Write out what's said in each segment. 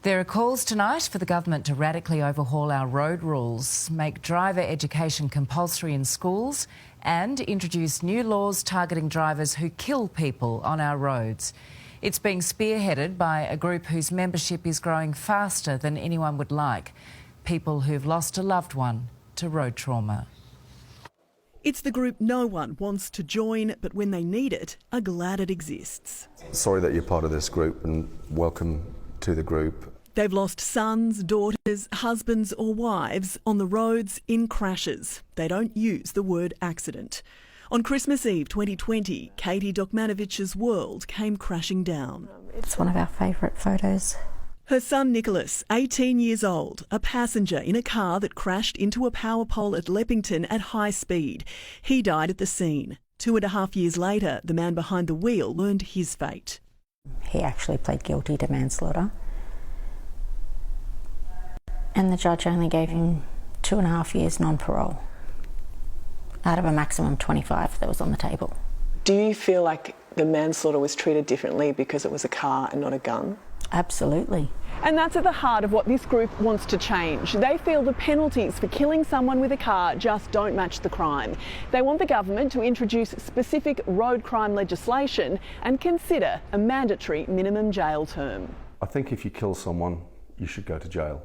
There are calls tonight for the government to radically overhaul our road rules, make driver education compulsory in schools and introduce new laws targeting drivers who kill people on our roads. It's being spearheaded by a group whose membership is growing faster than anyone would like, people who've lost a loved one to road trauma. It's the group no one wants to join, but when they need it, are glad it exists. Sorry that you're part of this group, and welcome to the group. They've lost sons, daughters, husbands or wives on the roads in crashes. They don't use the word accident. On Christmas Eve 2020, Katie Dokmanovich's world came crashing down. It's one of our favourite photos. Her son Nicholas, 18 years old, a passenger in a car that crashed into a power pole at Leppington at high speed. He died at the scene. 2.5 years later, the man behind the wheel learned his fate. He actually pled guilty to manslaughter. And the judge only gave him 2.5 years non-parole out of a maximum 25 that was on the table. Do you feel like the manslaughter was treated differently because it was a car and not a gun? Absolutely. And that's at the heart of what this group wants to change. They feel the penalties for killing someone with a car just don't match the crime. They want the government to introduce specific road crime legislation and consider a mandatory minimum jail term. I think if you kill someone, you should go to jail.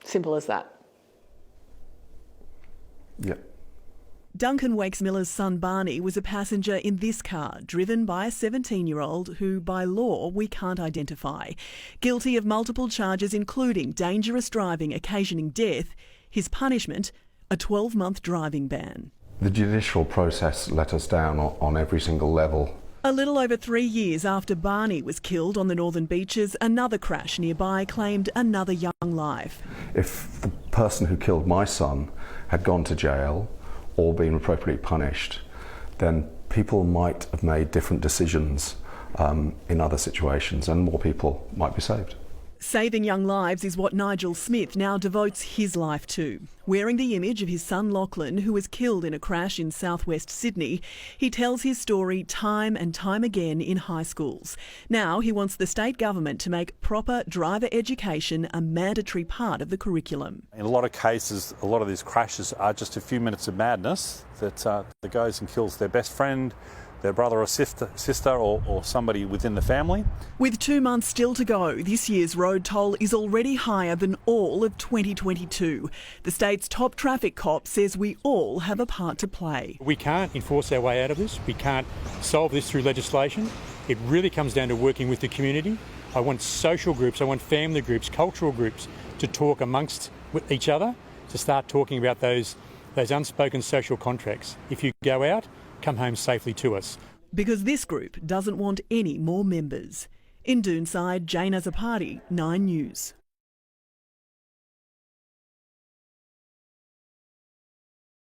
Simple as that. Yeah. Duncan Wakes-Miller's son Barney was a passenger in this car, driven by a 17-year-old who, by law, we can't identify. Guilty of multiple charges including dangerous driving occasioning death, his punishment, a 12-month driving ban. The judicial process let us down on every single level. A little over 3 years after Barney was killed on the Northern Beaches, another crash nearby claimed another young life. If the person who killed my son had gone to jail or been appropriately punished, then people might have made different decisions in other situations and more people might be saved. Saving young lives is what Nigel Smith now devotes his life to. Wearing the image of his son Lachlan, who was killed in a crash in southwest Sydney, he tells his story time and time again in high schools. Now he wants the state government to make proper driver education a mandatory part of the curriculum. In a lot of cases, a lot of these crashes are just a few minutes of madness that goes and kills their best friend, their brother or sister or somebody within the family. With 2 months still to go, this year's road toll is already higher than all of 2022. The state's top traffic cop says we all have a part to play. We can't enforce our way out of this. We can't solve this through legislation. It really comes down to working with the community. I want social groups, I want family groups, cultural groups to talk amongst each other, to start talking about those unspoken social contracts. If you go out, come home safely to us. Because this group doesn't want any more members. In Doonside, Jane Azzopardi, 9 News.